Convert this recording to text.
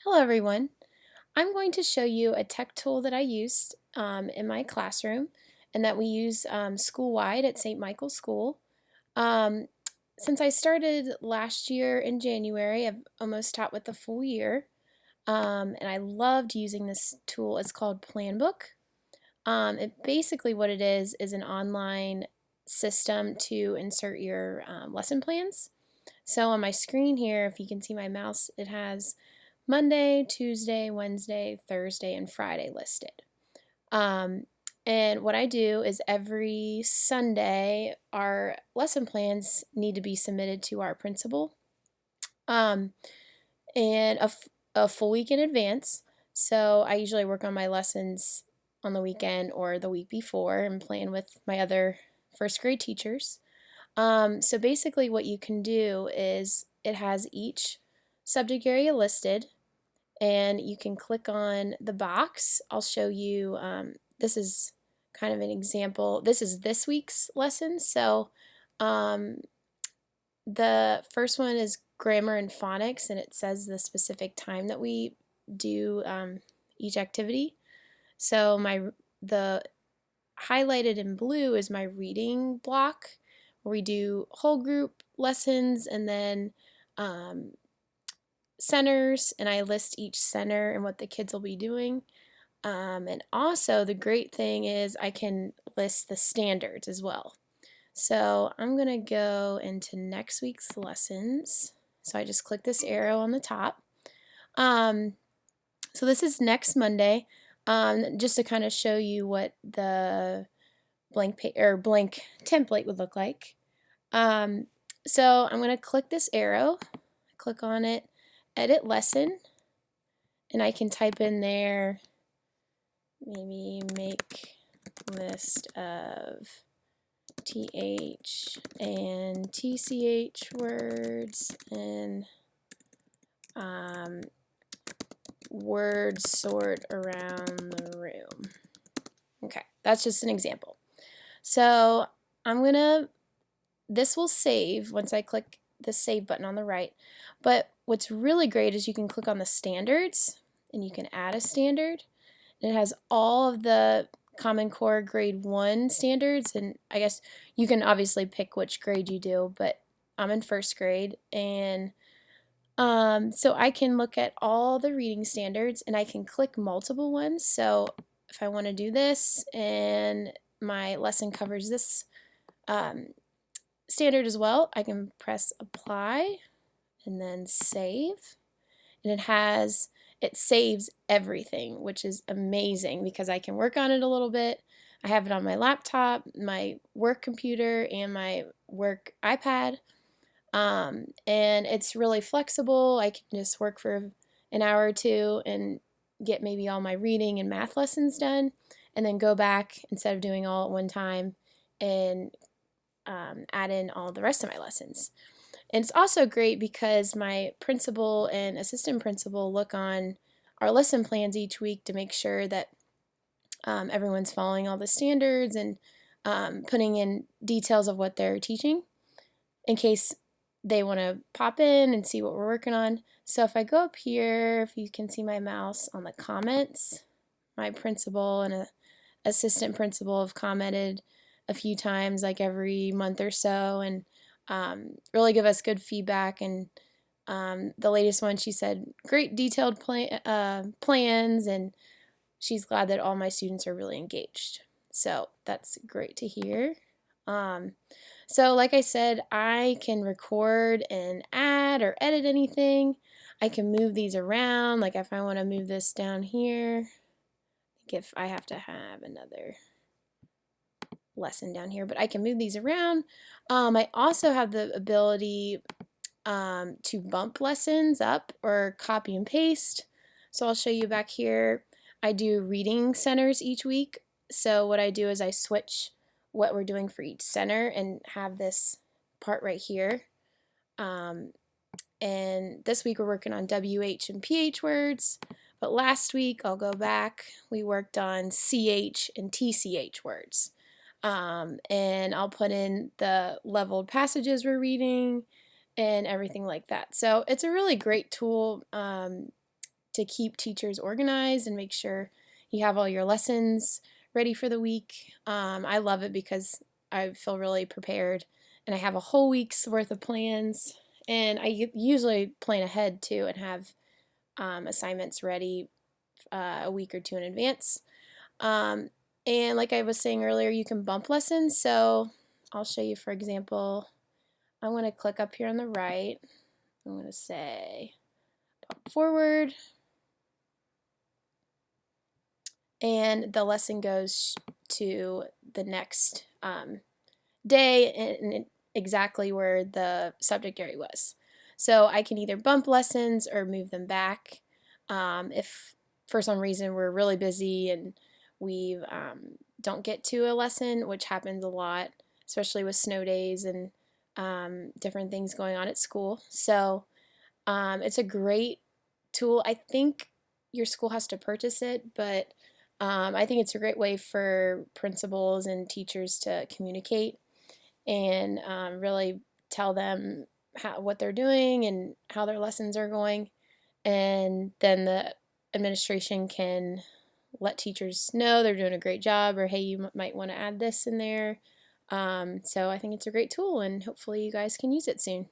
Hello everyone. I'm going to show you a tech tool that I used in my classroom and that we use school-wide at St. Michael's School. Um, since I started last year in January, I've almost taught with the full year, and I loved using this tool. It's called Planbook. Basically what it is an online system to insert your lesson plans. So on my screen here, if you can see my mouse, it has Monday, Tuesday, Wednesday, Thursday, and Friday listed. Um, and what I do is every Sunday, our lesson plans need to be submitted to our principal um, and a full week in advance. So I usually work on my lessons on the weekend or the week before and plan with my other first grade teachers. So basically, what you can do is it has each subject area listed and you can click on the box. I'll show you, this is kind of an example. This is this week's lesson. So um, the first one is grammar and phonics, and it says the specific time that we do each activity. So the highlighted in blue is my reading block, where we do whole group lessons and then centers, and I list each center and what the kids will be doing. And also the great thing is I can list the standards as well. So I'm going to go into next week's lessons. So I just click this arrow on the top. So this is next Monday, just to kind of show you what the blank template would look like. So I'm going to click this arrow, click on it, edit lesson, and I can type in there, maybe make list of TH and TCH words and word sort around the room. Okay, that's just an example. So this will save once I click the save button on the right. But what's really great is you can click on the standards and you can add a standard. It has all of the Common Core grade 1 standards, and I guess you can obviously pick which grade you do, but I'm in first grade, and so I can look at all the reading standards and I can click multiple ones. So if I want to do this and my lesson covers this standard as well, I can press apply and then save, and it saves everything, which is amazing because I can work on it a little bit. I have it on my laptop, my work computer, and my work iPad. And it's really flexible. I can just work for an hour or two and get maybe all my reading and math lessons done, and then go back instead of doing all at one time and add in all the rest of my lessons. And it's also great because my principal and assistant principal look on our lesson plans each week to make sure that everyone's following all the standards and putting in details of what they're teaching in case they want to pop in and see what we're working on. So if I go up here, if you can see my mouse on the comments, my principal and a assistant principal have commented a few times, like every month or so, and really give us good feedback. And the latest one, she said, great detailed plans, and she's glad that all my students are really engaged. So that's great to hear. So like I said, I can record and add or edit anything. I can move these around, like if I want to move this down here, I think if I have to have another lesson down here, but I can move these around. I also have the ability to bump lessons up or copy and paste. So I'll show you back here. I do reading centers each week. So what I do is I switch what we're doing for each center and have this part right here. And this week we're working on WH and PH words. But last week, I'll go back, we worked on CH and TCH words. And I'll put in the leveled passages we're reading and everything like that. So it's a really great tool to keep teachers organized and make sure you have all your lessons ready for the week. I love it because I feel really prepared and I have a whole week's worth of plans. And I usually plan ahead too and have assignments ready a week or two in advance. Um, and like I was saying earlier, you can bump lessons. So I'll show you, for example, I'm going to click up here on the right. I'm going to say pop forward. And the lesson goes to the next day and exactly where the subject area was. So I can either bump lessons or move them back. If for some reason we're really busy and we don't get to a lesson, which happens a lot, especially with snow days and different things going on at school. So it's a great tool. I think your school has to purchase it, but I think it's a great way for principals and teachers to communicate and really tell them what they're doing and how their lessons are going. And then the administration can let teachers know they're doing a great job, or hey, you might want to add this in there. So I think it's a great tool, and hopefully you guys can use it soon.